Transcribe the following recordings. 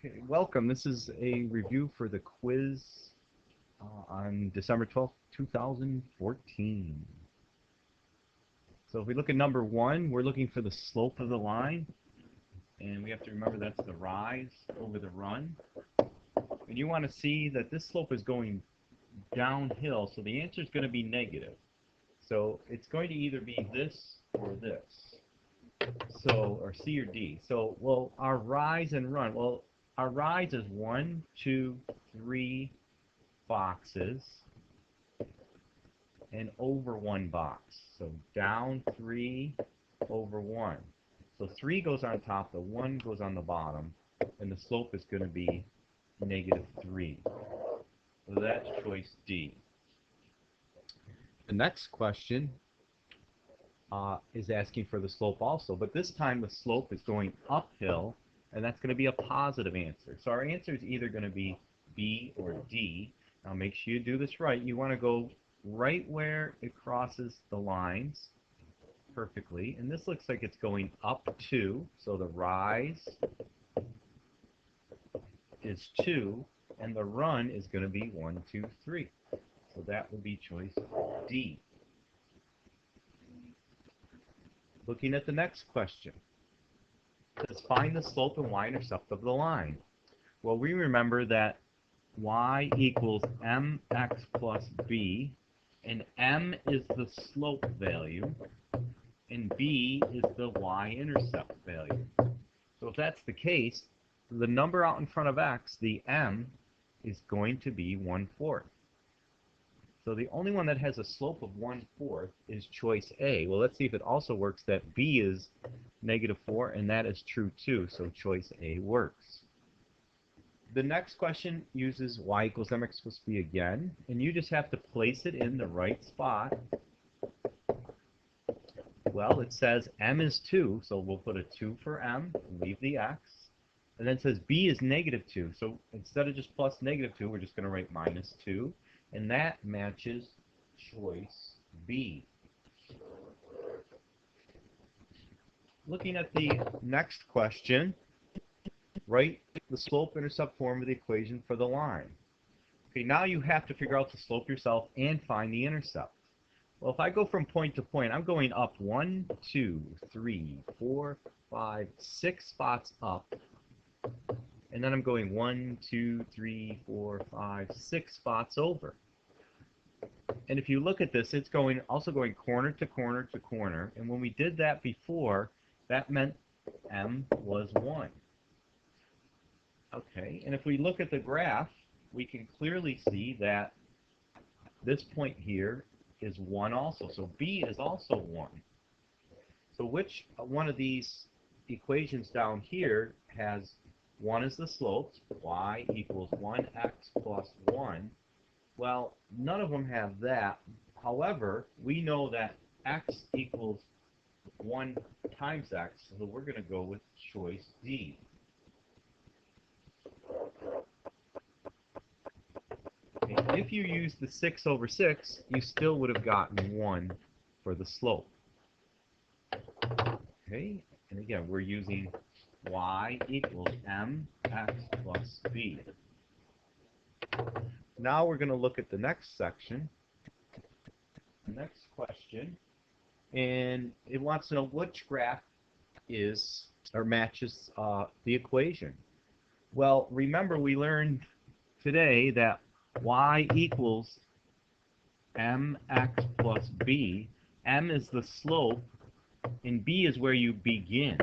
Okay, welcome. This is a review for the quiz on December 12th, 2014. So if we look at number one, we're looking for the slope of the line. And we have to remember that's the rise over the run. And you want to see that this slope is going downhill, so the answer is going to be negative. So it's going to either be this or this. So, or C or D. So, well, our rise and run. Well, our rise is 1, 2, 3 boxes and over one box. So down 3 over 1. So 3 goes on top, the 1 goes on the bottom, and the slope is going to be -3. So that's choice D. The next question is asking for the slope also, but this time the slope is going uphill, and that's going to be a positive answer. So our answer is either going to be B or D. Now make sure you do this right. You want to go right where it crosses the lines perfectly, and this looks like it's going up 2, so the rise is 2, and the run is going to be 1, 2, 3. So that will be choice D. Looking at the next question, it says find the slope and y-intercept of the line. Well, we remember that y equals mx plus b, and m is the slope value, and b is the y-intercept value. So if that's the case, the number out in front of x, the m, is going to be 1/4. So the only one that has a slope of 1/4 is choice A. Well, let's see if it also works that B is -4, and that is true too, so choice A works. The next question uses y equals mx plus b again, and you just have to place it in the right spot. Well, it says m is 2, so we'll put a 2 for m, and leave the x. And then it says b is -2, so instead of just plus -2, we're just going to write -2. And that matches choice B. Looking at the next question, write the slope-intercept form of the equation for the line. Okay, now you have to figure out the slope yourself and find the intercept. Well, if I go from point to point, I'm going up 1, 2, 3, 4, 5, 6 spots up. And then I'm going 1, 2, 3, 4, 5, 6 spots over. And if you look at this, it's also going corner to corner to corner. And when we did that before, that meant m was 1. Okay, and if we look at the graph, we can clearly see that this point here is 1 also. So B is also 1. So which one of these equations down here has 1 as the slope, y equals 1x plus 1. Well, none of them have that. However, we know that x equals 1 times x, so we're going to go with choice D. Okay, if you use the 6 over 6, you still would have gotten 1 for the slope. Okay, and again, we're using y equals mx plus b. Now we're going to look at the next section, the next question, and it wants to know which graph is or matches the equation. Well, remember we learned today that y equals mx plus b. M is the slope, and b is where you begin.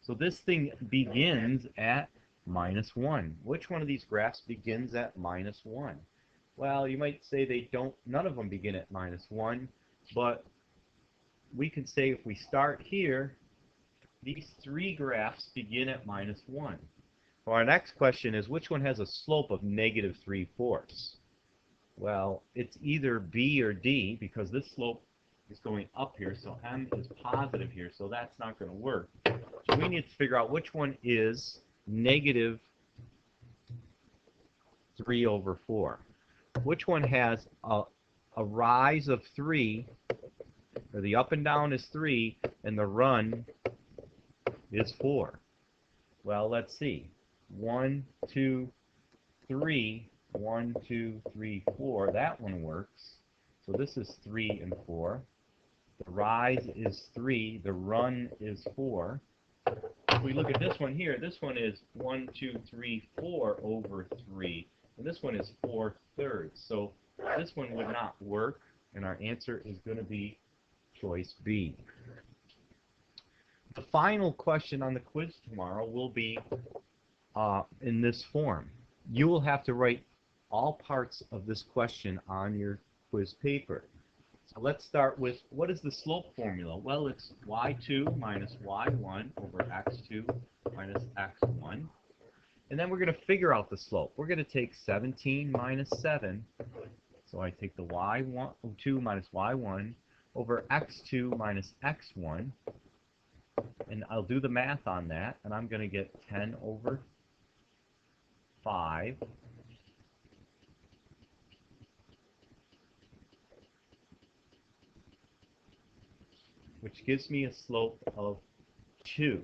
So this thing begins at -1. Which one of these graphs begins at -1? Well, you might say none of them begin at -1, but we can say if we start here, these 3 graphs begin at -1. Well, our next question is which one has a slope of -3/4? Well, it's either B or D, because this slope is going up here, so m is positive here, so that's not going to work. So we need to figure out which one is -3/4. Which one has a rise of 3, or the up and down is 3, and the run is 4? Well, let's see. 1, 2, 3, 1, 2, 3, 4. That one works. So this is 3 and 4. The rise is 3. The run is 4. If we look at this one here, this one is 1, 2, 3, 4 over 3. And this one is 4/3. So this one would not work, and our answer is going to be choice B. The final question on the quiz tomorrow will be in this form. You will have to write all parts of this question on your quiz paper. So let's start with, what is the slope formula? Well, it's y2 minus y1 over x2 minus x1. And then we're going to figure out the slope. We're going to take 17 minus 7. So I take the y2 minus y1 over x2 minus x1. And I'll do the math on that. And I'm going to get 10 over 5. Which gives me a slope of 2.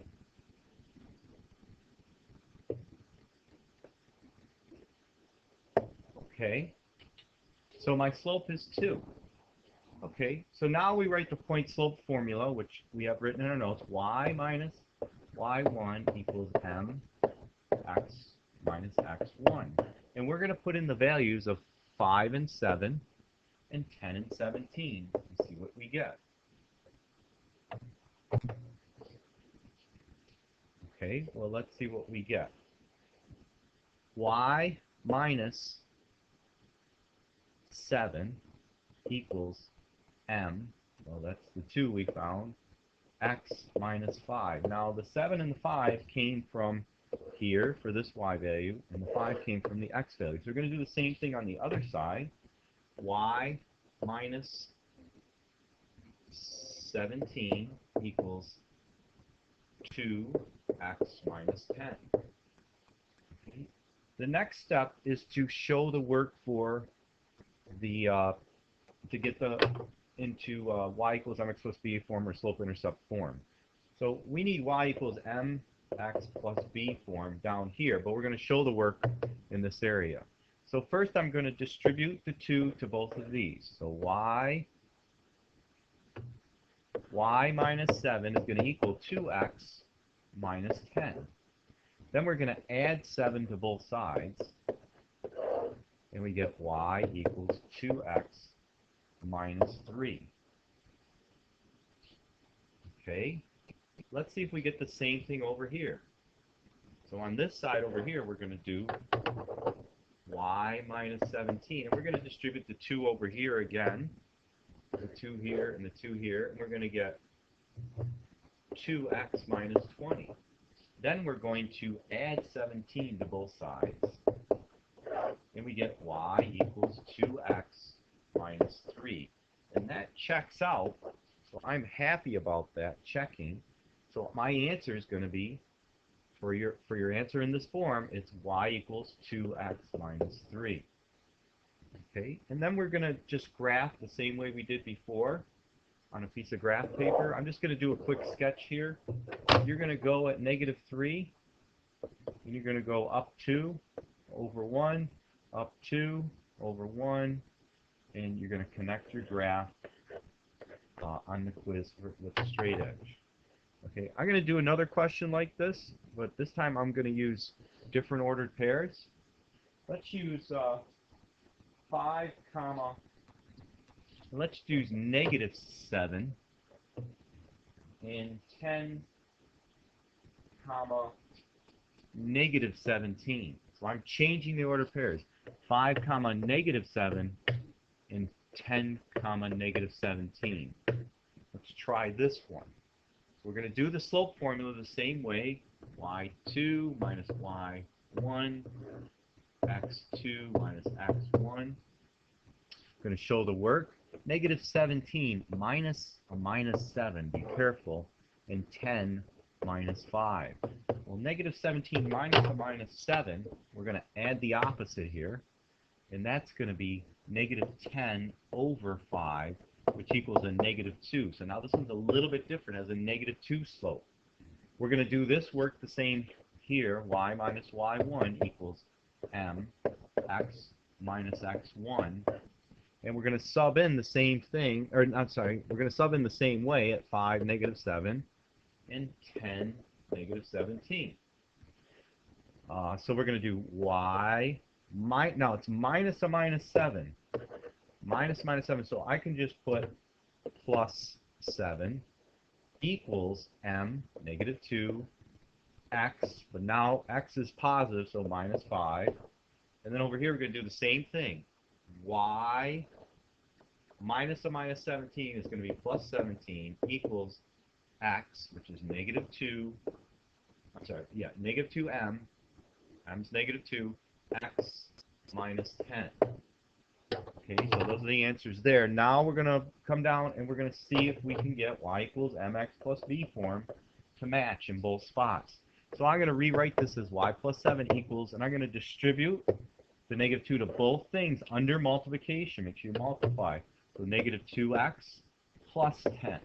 Okay, so my slope is 2. Okay, so now we write the point slope formula, which we have written in our notes. Y minus y1 equals mx minus x1. And we're going to put in the values of 5 and 7 and 10 and 17 and see what we get. Okay, well, let's see what we get. Y minus 7 equals m, well, that's the 2 we found, x minus 5. Now, the 7 and the 5 came from here for this y value, and the 5 came from the x value. So we're going to do the same thing on the other side. Y minus 17 equals 2x minus 10. Okay. The next step is to show the work for the to get the into y equals mx plus b form or slope intercept form. So we need y equals mx plus b form down here, but we're going to show the work in this area. So first I'm going to distribute the 2 to both of these. So y minus 7 is going to equal 2x minus 10. Then we're going to add 7 to both sides, and we get y equals 2x minus 3. Okay, let's see if we get the same thing over here. So on this side over here, we're going to do y minus 17, and we're going to distribute the 2 over here again, the 2 here and the 2 here, and we're going to get 2x minus 20. Then we're going to add 17 to both sides, and we get y equals 2x minus 3. And that checks out, so I'm happy about that checking. So my answer is going to be, for your answer in this form, it's y equals 2x minus 3. Okay, and then we're going to just graph the same way we did before on a piece of graph paper. I'm just going to do a quick sketch here. You're going to go at -3, and you're going to go up 2 over 1, up 2 over 1, and you're going to connect your graph on the quiz with a straight edge. Okay, I'm going to do another question like this, but this time I'm going to use different ordered pairs. Let's use 5, comma, let's use -7 and 10, comma, -17. So I'm changing the order of pairs. 5, comma, -7 and 10, comma, -17. Let's try this one. So we're going to do the slope formula the same way. y2 minus y1, x2 minus x1. Going to show the work. -17 minus a -7, be careful, and 10 minus 5. Well, -17 minus a -7, we're going to add the opposite here, and that's going to be -10 over 5, which equals a -2. So now this one's a little bit different, as a -2 slope. We're going to do this work the same here, y minus y1 equals mx minus x1. And we're going to sub in the same thing, or I'm sorry, we're going to sub in the same way at 5, negative 7, and 10, negative 17. So we're going to do y, now it's minus a minus 7. Minus 7, so I can just put plus 7 equals m, negative 2, x, but now x is positive, so minus 5. And then over here we're going to do the same thing. Y minus a minus 17 is going to be plus 17 equals x, which is negative 2, I'm sorry, yeah, negative 2m, m's negative 2, x minus 10. Okay, so those are the answers there. Now we're going to come down and we're going to see if we can get y equals mx plus b form to match in both spots. So I'm going to rewrite this as y plus 7 equals, and I'm going to distribute the negative 2 to both things under multiplication. Make sure you multiply. So negative 2x plus 10.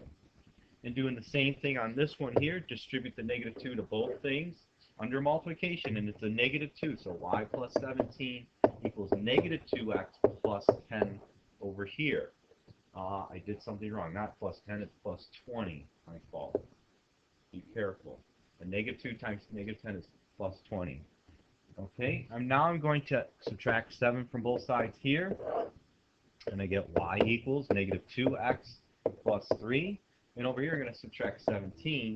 And doing the same thing on this one here, distribute the negative 2 to both things under multiplication, and it's a negative 2. So y plus 17 equals negative 2x plus 10 over here. I did something wrong. Not plus 10, it's plus 20. My fault. Be careful. A negative 2 times negative 10 is plus 20. Okay, now I'm going to subtract 7 from both sides here, and I get y equals negative 2x plus 3. And over here I'm going to subtract 17,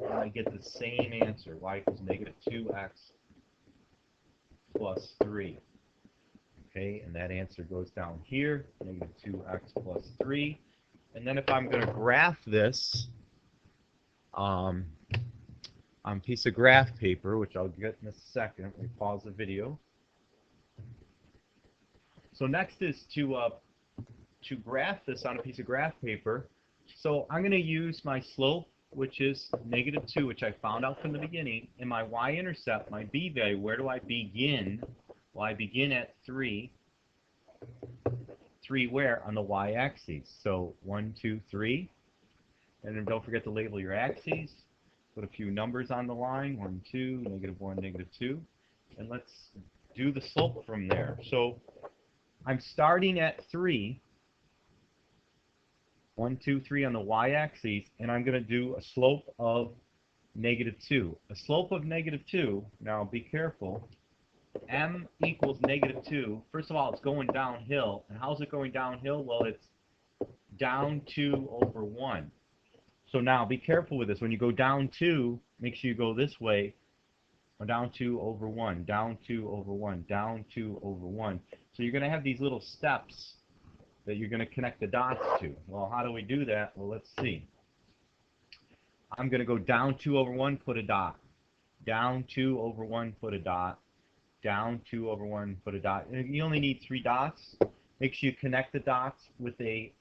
and I get the same answer. Y equals negative 2x plus 3. Okay, and that answer goes down here, negative 2x plus 3. And then if I'm going to graph this on a piece of graph paper, which I'll get in a second, let me pause the video. So next is to graph this on a piece of graph paper. So I'm going to use my slope, which is negative 2, which I found out from the beginning, and my y-intercept, my b value. Where do I begin? Well, I begin at 3. 3 where? On the y-axis. So 1, 2, 3. And then don't forget to label your axes. Put a few numbers on the line. 1, 2, negative 1, negative 2. And let's do the slope from there. So I'm starting at 3. 1, 2, 3 on the y-axis, and I'm going to do a slope of negative 2. A slope of negative 2, now be careful, m equals negative 2. First of all, it's going downhill. And how's it going downhill? Well, it's down 2 over 1. So now be careful with this. When you go down 2, make sure you go this way. Down 2 over 1, down 2 over 1, down 2 over 1. So you're going to have these little steps that you're going to connect the dots to. Well, how do we do that? Well, let's see. I'm going to go down 2 over 1, put a dot. Down 2 over 1, put a dot. Down 2 over 1, put a dot. And you only need 3 dots. Make sure you connect the dots with a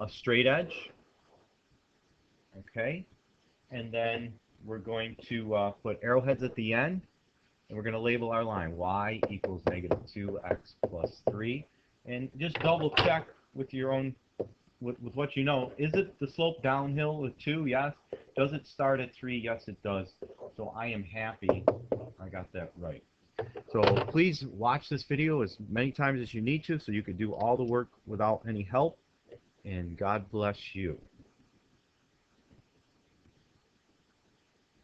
straight edge. Okay? And then we're going to put arrowheads at the end. And we're going to label our line. Y equals negative 2x plus 3. And just double check with your own, with what you know. Is it the slope downhill with 2? Yes. Does it start at 3? Yes, it does. So I am happy I got that right. So please watch this video as many times as you need to so you can do all the work without any help. And God bless you.